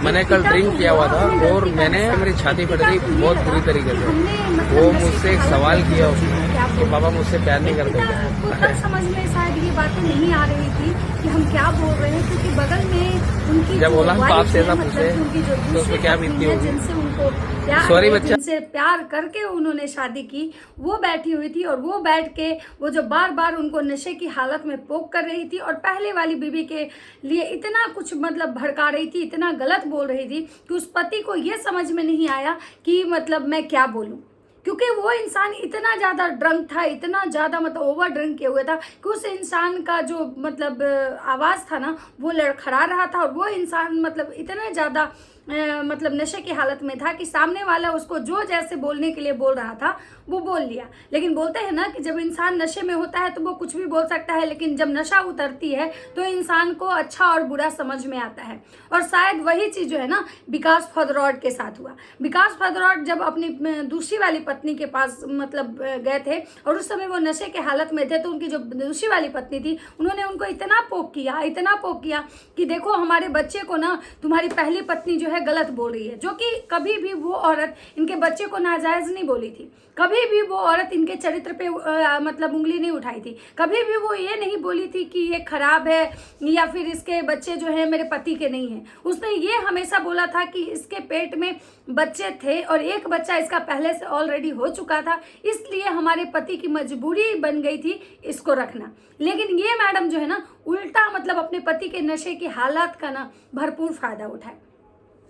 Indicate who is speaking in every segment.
Speaker 1: मैंने कल ड्रिंक किया हुआ था और मैंने मेरी छाती फट गई बहुत बुरी तरीके से। वो मुझसे एक सवाल किया उसने कि पापा मुझसे प्यार नहीं करते क्या?
Speaker 2: समझ में शायद ये बातें नहीं आ रही थी कि हम क्या बोल रहे हैं, क्योंकि बगल में उनकी
Speaker 1: जब बोला बाप से ऐसा
Speaker 2: मतलब
Speaker 1: पूछे
Speaker 2: उनकी जो
Speaker 1: तो उसमें क्या बीतती होगी,
Speaker 2: जिनसे उनको प्यार
Speaker 1: सॉरी बच्चा,
Speaker 2: जिनसे प्यार करके उन्होंने शादी की, वो बैठी हुई थी और वो बैठ के वो जो बार बार उनको नशे की हालत में पोक कर रही थी और पहले वाली बीवी के लिए इतना कुछ मतलब भड़का रही थी, इतना गलत बोल रही थी कि उस पति को ये समझ में नहीं आया कि मतलब मैं क्या बोलूं, क्योंकि वो इंसान इतना ज़्यादा ड्रंक था, इतना ज़्यादा मतलब ओवर ड्रिंक किया हुआ था कि उस इंसान का जो मतलब आवाज़ था ना वो लड़खड़ा रहा था और वो इंसान मतलब इतना ज़्यादा मतलब नशे की हालत में था कि सामने वाला उसको जो जैसे बोलने के लिए बोल रहा था वो बोल लिया। लेकिन बोलते हैं ना कि जब इंसान नशे में होता है तो वो कुछ भी बोल सकता है, लेकिन जब नशा उतरती है तो इंसान को अच्छा और बुरा समझ में आता है। और शायद वही चीज़ जो है ना विकास फदरौड के साथ हुआ। विकास फदरौड जब अपनी दूसरी वाली पत्नी के पास मतलब गए थे और उस समय वो नशे के हालत में थे, तो उनकी जो दूसरी वाली पत्नी थी उन्होंने उनको इतना पोक किया कि देखो हमारे बच्चे को ना तुम्हारी पहली पत्नी जो है गलत बोल रही है, जो कि कभी भी वो औरत इनके बच्चे को नाजायज नहीं बोली थी, कभी भी वो औरत इनके चरित्र पे मतलब उंगली नहीं उठाई थी, कभी भी वो ये नहीं बोली थी कि ये खराब है या फिर इसके बच्चे जो है मेरे पति के नहीं है। उसने ये हमेशा बोला था कि इसके पेट में बच्चे थे और एक बच्चा इसका पहले से ऑलरेडी हो चुका था, इसलिए हमारे पति की मजबूरी बन गई थी इसको रखना। लेकिन ये मैडम जो है ना उल्टा मतलब अपने पति के नशे की हालात का ना भरपूर फायदा उठाए।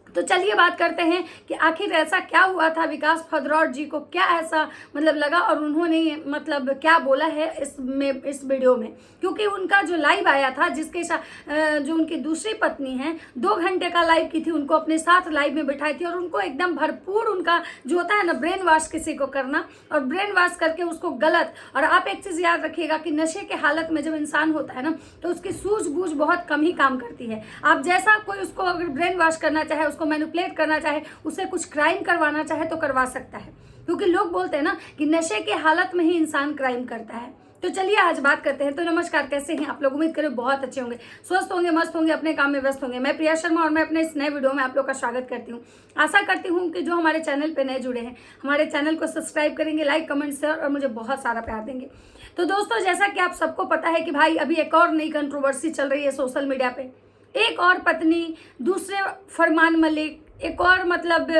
Speaker 2: तो चलिए बात करते हैं कि आखिर ऐसा क्या हुआ था, विकास फदरौड जी को क्या ऐसा मतलब लगा और उन्होंने मतलब क्या बोला है इस वीडियो में। क्योंकि उनका जो लाइव आया था जिसके जो उनकी दूसरी पत्नी है 2 घंटे का लाइव की थी, उनको अपने साथ लाइव में बिठाई थी और उनको एकदम भरपूर उनका जो होता है ना ब्रेन वॉश किसी को करना और ब्रेन वॉश करके उसको गलत। और आप एक चीज़ याद रखिएगा कि नशे के हालत में जब इंसान होता है ना तो उसकी सूझबूझ बहुत कम ही काम करती है। आप जैसा कोई उसको अगर ब्रेन वॉश करना चाहे, उसको मैनिपुलेट करना चाहे, उसे कुछ क्राइम करवाना चाहे तो करवा सकता है, क्योंकि लोग बोलते हैं ना कि नशे के हालत में ही इंसान क्राइम करता है। तो चलिए आज बात करते हैं। तो नमस्कार, कैसे हैं आप लोग? उम्मीद करें बहुत अच्छे होंगे, स्वस्थ होंगे, मस्त होंगे, अपने काम में व्यस्त होंगे। मैं प्रिया शर्मा और मैं अपने इस नए वीडियो में आप लोग का स्वागत करती हूँ। आशा करती हूँ कि जो हमारे चैनल पे नए जुड़े हैं हमारे चैनल को सब्सक्राइब करेंगे, लाइक कमेंट शेयर और मुझे बहुत सारा प्यार देंगे। तो दोस्तों, जैसा कि आप सबको पता है कि भाई अभी एक और नई कंट्रोवर्सी चल रही है सोशल मीडिया पे। एक और पत्नी, दूसरे फरमान मलिक, एक और मतलब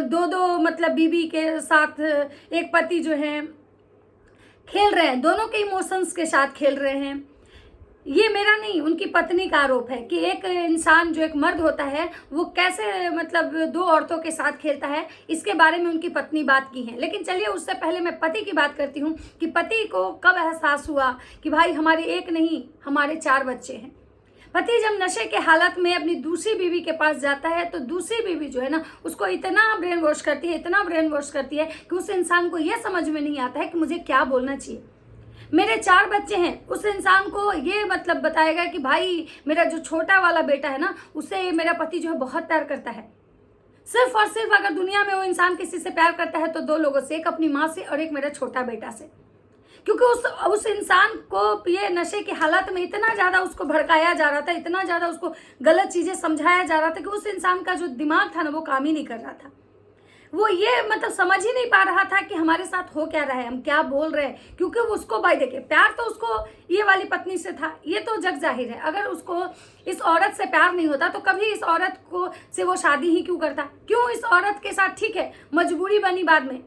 Speaker 2: दो मतलब बीवी के साथ एक पति जो है खेल रहे हैं, दोनों के इमोशंस के साथ खेल रहे हैं। ये मेरा नहीं, उनकी पत्नी का आरोप है कि एक इंसान जो एक मर्द होता है वो कैसे मतलब 2 औरतों के साथ खेलता है। इसके बारे में उनकी पत्नी बात की है। लेकिन चलिए उससे पहले मैं पति की बात करती हूँ कि पति को कब एहसास हुआ कि भाई हमारे एक नहीं हमारे 4 बच्चे हैं। पति जब नशे के हालत में अपनी दूसरी बीवी के पास जाता है तो दूसरी बीवी जो है ना उसको इतना ब्रेन वॉश करती है, इतना ब्रेन वॉश करती है कि उस इंसान को यह समझ में नहीं आता है कि मुझे क्या बोलना चाहिए। मेरे 4 बच्चे हैं, उस इंसान को ये मतलब बताएगा कि भाई मेरा जो छोटा वाला बेटा है ना उसे मेरा पति जो है बहुत प्यार करता है। सिर्फ और सिर्फ अगर दुनिया में वो इंसान किसी से प्यार करता है तो 2 लोगों से, एक अपनी माँ से और एक मेरा छोटा बेटा से। क्योंकि उस इंसान को ये नशे की हालत में इतना ज़्यादा उसको भड़काया जा रहा था, इतना ज़्यादा उसको गलत चीज़ें समझाया जा रहा था कि उस इंसान का जो दिमाग था ना वो काम ही नहीं कर रहा था। वो ये मतलब समझ ही नहीं पा रहा था कि हमारे साथ हो क्या रहा है, हम क्या बोल रहे हैं। क्योंकि उसको भाई देखिए प्यार तो उसको ये वाली पत्नी से था, ये तो जग जाहिर है। अगर उसको इस औरत से प्यार नहीं होता तो कभी इस औरत को से वो शादी ही क्यों करता? क्यों इस औरत के साथ? ठीक है मजबूरी बनी, बाद में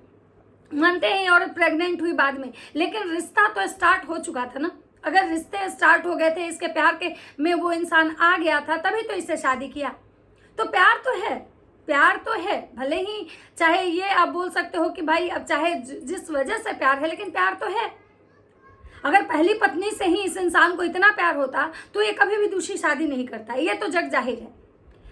Speaker 2: मानते हैं औरत प्रेग्नेंट हुई बाद में, लेकिन रिश्ता तो स्टार्ट हो चुका था ना। अगर रिश्ते स्टार्ट हो गए थे, इसके प्यार के में वो इंसान आ गया था तभी तो इससे शादी किया। तो प्यार तो है, प्यार तो है, भले ही चाहे ये आप बोल सकते हो कि भाई अब चाहे जिस वजह से प्यार है, लेकिन प्यार तो है। अगर पहली पत्नी से ही इस इंसान को इतना प्यार होता तो ये कभी भी दूसरी शादी नहीं करता, ये तो जग जाहिर है।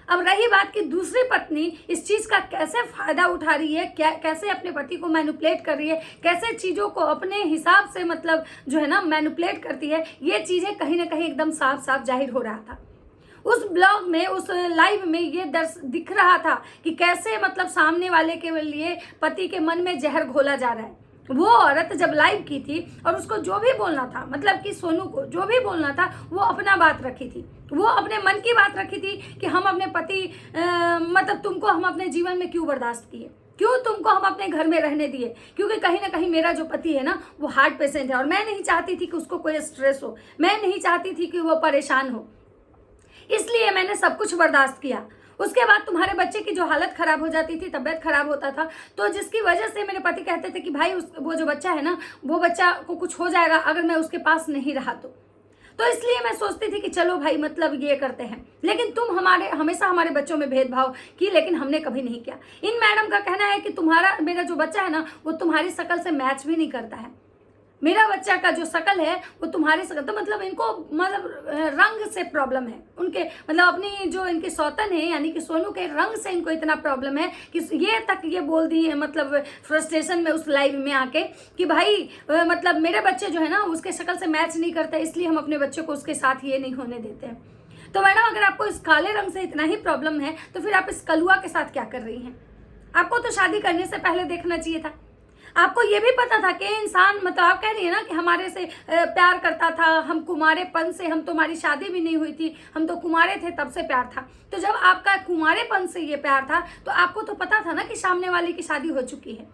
Speaker 2: अब रही बात कि दूसरी पत्नी इस चीज़ का कैसे फ़ायदा उठा रही है, कैसे अपने पति को मैनिपुलेट कर रही है, कैसे चीज़ों को अपने हिसाब से मतलब जो है ना मैनिपुलेट करती है, ये चीज़ें कहीं ना कहीं एकदम साफ साफ जाहिर हो रहा था। उस ब्लॉग में, उस लाइव में ये दिख रहा था कि कैसे मतलब सामने वाले के लिए पति के मन में जहर घोला जा रहा है। वो औरत जब लाइव की थी और उसको जो भी बोलना था, मतलब कि सोनू को जो भी बोलना था, वो अपना बात रखी थी, वो अपने मन की बात रखी थी कि हम अपने पति मतलब तुमको हम अपने जीवन में क्यों बर्दाश्त किए, क्यों तुमको हम अपने घर में रहने दिए, क्योंकि कहीं ना कहीं मेरा जो पति है ना वो हार्ट पेशेंट है और मैं नहीं चाहती थी कि उसको कोई स्ट्रेस हो, मैं नहीं चाहती थी कि वो परेशान हो, इसलिए मैंने सब कुछ बर्दाश्त किया। उसके बाद तुम्हारे बच्चे की जो हालत खराब हो जाती थी, तबीयत खराब होता था, तो जिसकी वजह से मेरे पति कहते थे कि भाई वो जो बच्चा है ना, वो बच्चा को कुछ हो जाएगा अगर मैं उसके पास नहीं रहा तो इसलिए मैं सोचती थी कि चलो भाई मतलब ये करते हैं, लेकिन तुम हमेशा हमारे बच्चों में भेदभाव की, लेकिन हमने कभी नहीं किया। इन मैडम का कहना है कि मेरा जो बच्चा है ना वो तुम्हारी शक्ल से मैच भी नहीं करता है, मेरा बच्चा का जो शकल है वो तुम्हारी शकल, तो मतलब इनको मतलब रंग से प्रॉब्लम है, उनके मतलब अपनी जो इनके सौतन है यानी कि सोनू के रंग से इनको इतना प्रॉब्लम है कि ये तक ये बोल दी है मतलब फ्रस्ट्रेशन में उस लाइव में आके कि भाई मतलब मेरे बच्चे जो है ना उसके शक्ल से मैच नहीं करते, इसलिए हम अपने बच्चे को उसके साथ ये नहीं होने देते हैं। तो मैडम अगर आपको इस काले रंग से इतना ही प्रॉब्लम है तो फिर आप इस कलुआ के साथ क्या कर रही हैं? आपको तो शादी करने से पहले देखना चाहिए था। आपको ये भी पता था कि इंसान मतलब आप कह रही है ना कि हमारे से प्यार करता था, हम कुमारेपन से, हम तुम्हारी शादी भी नहीं हुई थी, हम तो कुमारे थे तब से प्यार था। तो जब आपका कुमारेपन से ये प्यार था तो आपको तो पता था ना कि सामने वाले की शादी हो चुकी है,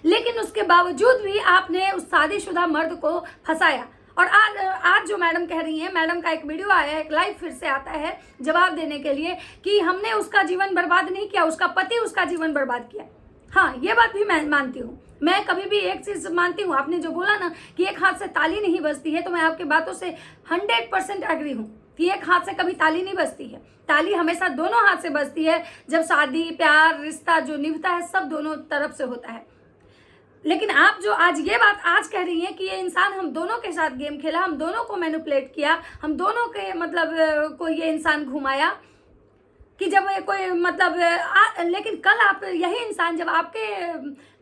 Speaker 2: लेकिन उसके बावजूद भी आपने उस शादीशुदा मर्द को फंसाया। और आज जो मैडम कह रही हैं, मैडम का एक वीडियो आया है, एक लाइव फिर से आता है जवाब देने के लिए कि हमने उसका जीवन बर्बाद नहीं किया, उसका पति उसका जीवन बर्बाद किया। हाँ, ये बात भी मैं मानती हूँ। मैं कभी भी एक चीज मानती हूँ, आपने जो बोला ना कि एक हाथ से ताली नहीं बजती है, तो मैं आपकी बातों से 100% एग्री हूँ कि एक हाथ से कभी ताली नहीं बजती है। ताली हमेशा दोनों हाथ से बजती है, जब शादी प्यार रिश्ता जो निभता है सब दोनों तरफ से होता है। लेकिन आप जो आज ये बात आज कह रही हैं कि ये इंसान हम दोनों के साथ गेम खेला, हम दोनों को मैनिपुलेट किया, हम दोनों के मतलब को ये इंसान घुमाया कि जब कोई मतलब लेकिन कल आप यही इंसान जब आपके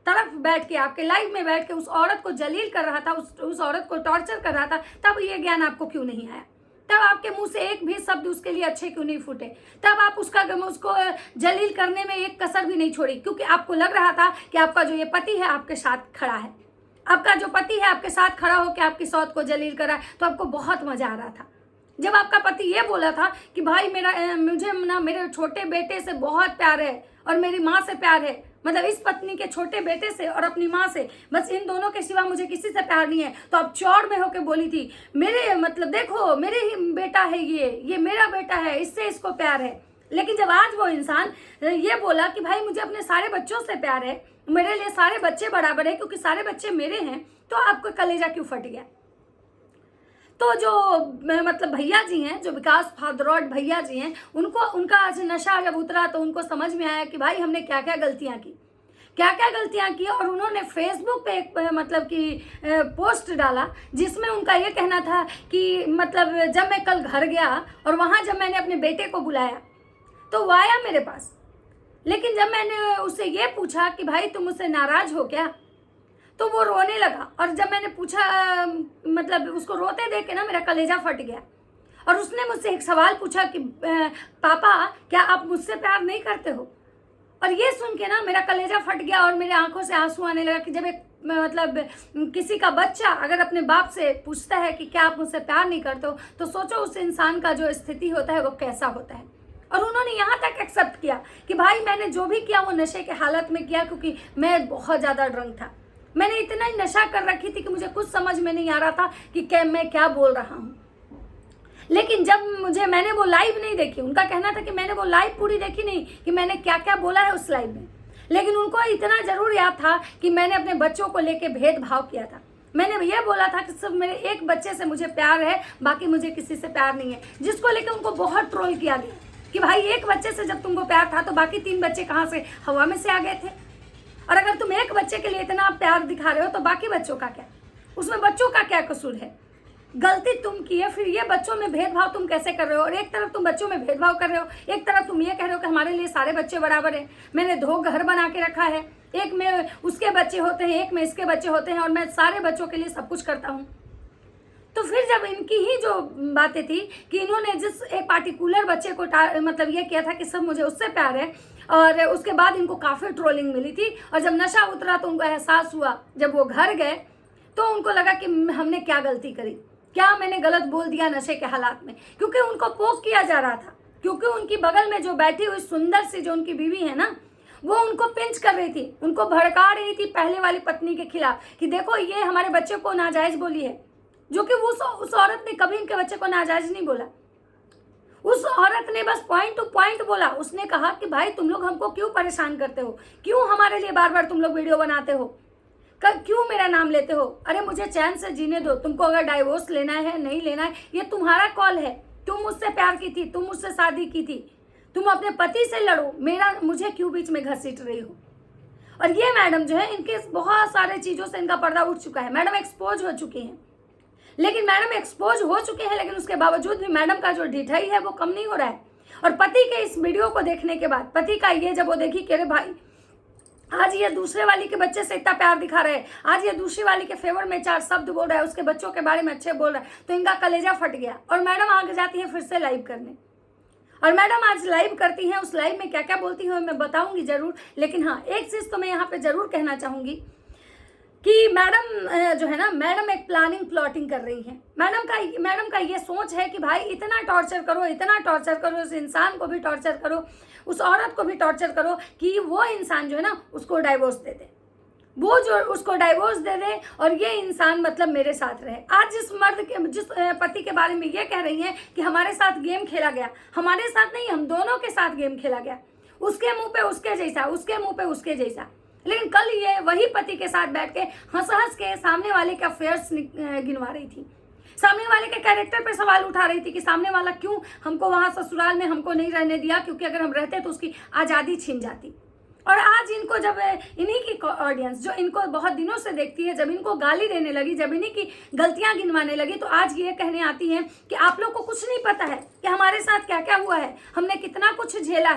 Speaker 2: तरफ बैठ के आपके लाइव में बैठ के उस औरत को जलील कर रहा था, उस औरत को टॉर्चर कर रहा था, तब ये ज्ञान आपको क्यों नहीं आया? तब आपके मुंह से एक भी शब्द उसके लिए अच्छे क्यों नहीं फूटे? तब आप उसको जलील करने में एक कसर भी नहीं छोड़ी, क्योंकि आपको लग रहा था कि आपका जो ये पति है आपके साथ खड़ा है, आपका जो पति है आपके साथ खड़ा होकर आपकी सौत को जलील कर रहा है, तो आपको बहुत मजा आ रहा था। जब आपका पति ये बोला था कि भाई मुझे ना मेरे छोटे बेटे से बहुत प्यार है और मेरी माँ से प्यार है, मतलब इस पत्नी के छोटे बेटे से और अपनी माँ से, बस इन दोनों के सिवा मुझे किसी से प्यार नहीं है, तो आप चौड़ में होकर बोली थी मेरे मतलब देखो मेरे ही बेटा है, ये मेरा बेटा है, इससे इसको प्यार है। लेकिन जब आज वो इंसान ये बोला कि भाई मुझे अपने सारे बच्चों से प्यार है, मेरे लिए सारे बच्चे बराबर है क्योंकि सारे बच्चे मेरे हैं, तो आपको कलेजा क्यों फट गया? तो जो मतलब भैया जी हैं, जो विकास फादरौड भैया जी हैं, उनका आज नशा जब उतरा तो उनको समझ में आया कि भाई हमने क्या क्या गलतियां की, और उन्होंने फेसबुक पे एक मतलब कि पोस्ट डाला जिसमें उनका ये कहना था कि मतलब जब मैं कल घर गया और वहाँ जब मैंने अपने बेटे को बुलाया तो वो आया मेरे पास, लेकिन जब मैंने उससे ये पूछा कि भाई तुम मुझसे नाराज हो क्या, तो वो रोने लगा। और जब मैंने पूछा मतलब उसको रोते देख के ना मेरा कलेजा फट गया, और उसने मुझसे एक सवाल पूछा कि पापा क्या आप मुझसे प्यार नहीं करते हो? और ये सुन के ना मेरा कलेजा फट गया और मेरे आंखों से आंसू आने लगा कि जब एक मतलब किसी का बच्चा अगर अपने बाप से पूछता है कि क्या आप मुझसे प्यार नहीं करते हो, तो सोचो उस इंसान का जो स्थिति होता है वो कैसा होता है। और उन्होंने यहाँ तक एक्सेप्ट किया कि भाई मैंने जो भी किया वो नशे के हालत में किया, क्योंकि मैं बहुत ज़्यादा ड्रंक था, मैंने इतना ही नशा कर रखी थी कि मुझे कुछ समझ में नहीं आ रहा था कि मैं क्या बोल रहा हूँ। लेकिन जब मैंने वो लाइव नहीं देखी, उनका कहना था कि मैंने वो लाइव पूरी देखी नहीं कि मैंने क्या क्या बोला है उस लाइव में, लेकिन उनको इतना जरूर याद था कि मैंने अपने बच्चों को लेके भेदभाव किया था। मैंने ये बोला था कि सिर्फ मेरे एक बच्चे से मुझे प्यार है, बाकी मुझे किसी से प्यार नहीं है, जिसको लेकर उनको बहुत ट्रोल किया गया कि भाई एक बच्चे से जब तुमको प्यार था तो बाकी 3 बच्चे कहाँ से हवा में से आ गए थे? और अगर तुम एक बच्चे के लिए इतना प्यार दिखा रहे हो तो बाकी बच्चों का क्या? उसमें बच्चों का क्या कसूर है? गलती तुम की है, फिर ये बच्चों में भेदभाव तुम कैसे कर रहे हो? और एक तरफ तुम बच्चों में भेदभाव कर रहे हो, एक तरफ तुम ये कह रहे हो कि हमारे लिए सारे बच्चे बराबर हैं। मैंने 2 घर बना के रखा है, एक में उसके बच्चे होते हैं, एक में इसके बच्चे होते हैं, और मैं सारे बच्चों के लिए सब कुछ करता हूँ। तो फिर जब इनकी ही जो बातें थी कि इन्होंने जिस एक पार्टिकुलर बच्चे को मतलब ये किया था कि सब मुझे उससे प्यार है, और उसके बाद इनको काफ़ी ट्रोलिंग मिली थी, और जब नशा उतरा तो उनको एहसास हुआ, जब वो घर गए तो उनको लगा कि हमने क्या गलती करी, क्या मैंने गलत बोल दिया नशे के हालात में, क्योंकि उनको पोक किया जा रहा था, क्योंकि उनकी बगल में जो बैठी हुई सुंदर सी जो उनकी बीवी है ना, वो उनको पिंच कर रही थी, उनको भड़का रही थी पहले वाली पत्नी के खिलाफ कि देखो ये हमारे बच्चे को नाजायज बोली है, जो कि उस औरत ने कभी इनके बच्चे को नाजायज नहीं बोला। उस औरत ने बस पॉइंट टू पॉइंट बोला। उसने कहा कि भाई तुम लोग हमको क्यों परेशान करते हो, क्यों हमारे लिए बार बार तुम लोग वीडियो बनाते हो, क्यों मेरा नाम लेते हो, अरे मुझे चैन से जीने दो, तुमको अगर डाइवोर्स लेना है नहीं लेना है ये तुम्हारा कॉल है, तुम मुझसे प्यार की थी, तुम मुझसे शादी की थी, तुम अपने पति से लड़ो, मुझे क्यों बीच में घसीट रही हो। और ये मैडम जो है इनके बहुत सारे चीज़ों से इनका पर्दा उठ चुका है, मैडम एक्सपोज हो चुकी हैं। लेकिन मैडम एक्सपोज हो चुके हैं, लेकिन उसके बावजूद भी मैडम का जो ढिठाई है वो कम नहीं हो रहा है। और पति के इस वीडियो को देखने के बाद पति का ये जब वो देखी कि अरे भाई आज ये दूसरे वाली के बच्चे से इतना प्यार दिखा रहे हैं, आज ये दूसरी वाली के फेवर में 4 शब्द बोल रहा है, उसके बच्चों के बारे में अच्छे बोल रहा है, तो इनका कलेजा फट गया। और मैडम आगे जाती है फिर से लाइव करने, और मैडम आज लाइव करती हैं। उस लाइव में क्या क्या बोलती हैं मैं बताऊंगी जरूर, लेकिन हाँ एक चीज़ तो मैं यहाँ पे जरूर कहना चाहूँगी कि मैडम जो है ना, मैडम एक प्लॉटिंग कर रही हैं। मैडम का ये सोच है कि भाई इतना टॉर्चर करो, उस इंसान को भी टॉर्चर करो, उस औरत को भी टॉर्चर करो कि वो इंसान जो है ना उसको डाइवोर्स दे दे, वो जो उसको डाइवोर्स दे दे और ये इंसान मतलब मेरे साथ रहे। आज जिस पति के बारे में ये कह रही हैं कि हमारे साथ गेम खेला गया, हमारे साथ नहीं हम दोनों के साथ गेम खेला गया, उसके मुंह पे उसके जैसा, उसके मुंह पे उसके जैसा। लेकिन कल ये वही पति के साथ बैठ के हंस के सामने वाले के अफेयर्स गिनवा रही थी, सामने वाले के कैरेक्टर पे सवाल उठा रही थी कि सामने वाला क्यों हमको वहां ससुराल में हमको नहीं रहने दिया, क्योंकि अगर हम रहते तो उसकी आज़ादी छीन जाती। और आज इनको जब इन्हीं की ऑडियंस जो इनको बहुत दिनों से देखती है, जब इनको गाली देने लगी, जब इन्हीं की गलतियां गिनवाने लगी, तो आज ये कहने आती हैं कि आप लोग को कुछ नहीं पता है कि हमारे साथ क्या क्या हुआ है, हमने कितना कुछ झेला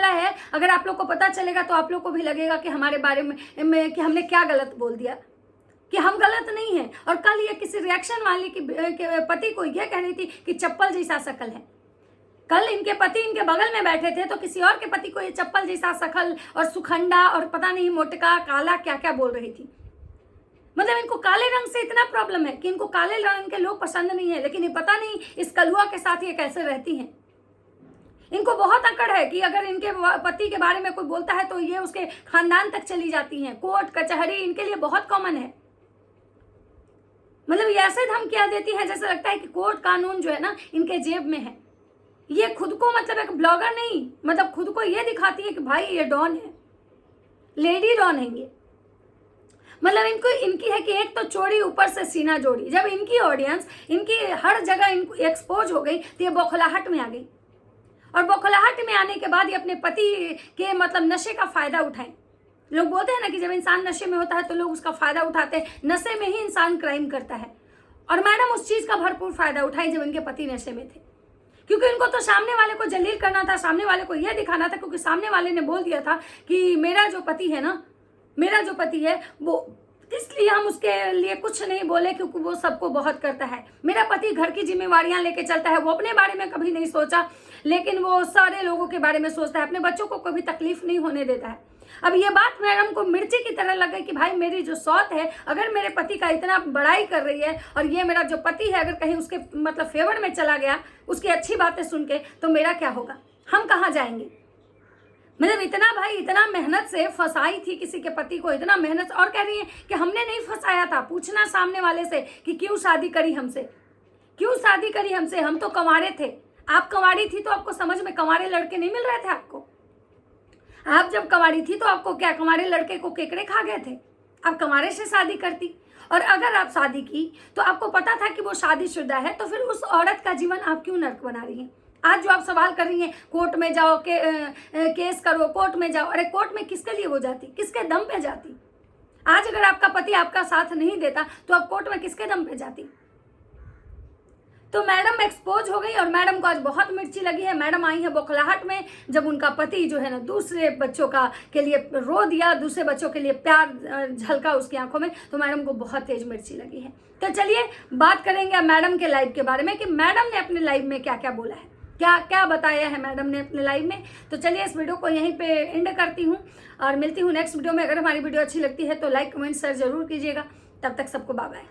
Speaker 2: है, अगर आप लोग को पता चलेगा तो आप लोग को भी लगेगा कि हमारे बारे में कि हमने क्या गलत बोल दिया, कि हम गलत नहीं हैं। और कल ये किसी रिएक्शन वाली के पति को ये कह रही थी कि चप्पल जैसा शकल है। कल इनके पति इनके बगल में बैठे थे तो किसी और के पति को ये चप्पल जैसा शकल और सुखंडा और पता नहीं मोटका काला क्या क्या बोल रही थी। मतलब इनको काले रंग से इतना प्रॉब्लम है कि इनको काले रंग के लोग पसंद नहीं है, लेकिन ये पता नहीं इस कलुआ के साथ ये कैसे रहती हैं। इनको बहुत अकड़ है कि अगर इनके पति के बारे में कोई बोलता है तो ये उसके खानदान तक चली जाती हैं, कोर्ट कचहरी इनके लिए बहुत कॉमन है। मतलब ये ऐसे धमकियां देती है जैसे लगता है कि कोर्ट कानून जो है ना इनके जेब में है। ये खुद को मतलब एक ब्लॉगर नहीं, मतलब खुद को ये दिखाती है कि भाई ये डॉन है, लेडी डॉन है ये। मतलब इनकी है कि एक तो चोरी ऊपर से सीना जोड़ी। जब इनकी ऑडियंस इनकी हर जगह इनको एक्सपोज हो गई तो ये बौखलाहट में आ गई, और बौखलाहट में आने के बाद ये अपने पति के मतलब नशे का फायदा उठाएं। लोग बोलते हैं ना कि जब इंसान नशे में होता है तो लोग उसका फायदा उठाते हैं, नशे में ही इंसान क्राइम करता है। और मैडम उस चीज का भरपूर फायदा उठाई जब इनके पति नशे में थे, क्योंकि इनको तो सामने वाले को जलील करना था, सामने वाले को यह दिखाना था, क्योंकि सामने वाले ने बोल दिया था कि मेरा जो पति है वो, इसलिए हम उसके लिए कुछ नहीं बोले क्योंकि वो सबको बहुत करता है। मेरा पति घर की जिम्मेवारियां लेके चलता है, वो अपने बारे में कभी नहीं सोचा, लेकिन वो सारे लोगों के बारे में सोचता है, अपने बच्चों को कभी तकलीफ नहीं होने देता है। अब ये बात मैडम को मिर्ची की तरह लग गई कि भाई मेरी जो सौत है, अगर मेरे पति का इतना बड़ाई कर रही है और ये मेरा जो पति है अगर कहीं उसके मतलब फेवर में चला गया उसकी अच्छी बातें सुन के, तो मेरा क्या होगा, हम कहाँ जाएंगे। मतलब इतना मेहनत से फंसाई थी किसी के पति को, इतना मेहनत, और कह रही है कि हमने नहीं फंसाया था। पूछना सामने वाले से कि क्यों शादी करी हमसे, हम तो कंवारे थे। आप कंवारी थी तो आपको समझ में कंवारे लड़के नहीं मिल रहे थे आपको। आप जब कंवारी थी तो आपको क्या कंवारे लड़के को केकड़े खा गए थे, आप कंवारे से शादी करती। और अगर आप शादी की तो आपको पता था कि वो शादीशुदा है, तो फिर उस औरत का जीवन आप क्यों नर्क बना रही हैं। आज जो आप सवाल कर रही हैं कोर्ट में जाओ, केस करो, कोर्ट में जाओ, अरे कोर्ट में किसके लिए वो जाती, किसके दम पे जाती। आज अगर आपका पति आपका साथ नहीं देता तो आप कोर्ट में किसके दम पे जाती। तो मैडम एक्सपोज हो गई और मैडम को आज बहुत मिर्ची लगी है। मैडम आई है बौखलाहट में जब उनका पति जो है ना दूसरे बच्चों का के लिए रो दिया, दूसरे बच्चों के लिए प्यार झलका उसकी आंखों में, तो मैडम को बहुत तेज मिर्ची लगी है। तो चलिए बात करेंगे मैडम के लाइव के बारे में कि मैडम ने अपने लाइव में क्या क्या बोला है, क्या क्या बताया है मैडम ने अपने लाइव में। तो चलिए इस वीडियो को यहीं पे एंड करती हूँ और मिलती हूँ नेक्स्ट वीडियो में। अगर हमारी वीडियो अच्छी लगती है तो लाइक कमेंट शेयर जरूर कीजिएगा। तब तक सबको बाय बाय।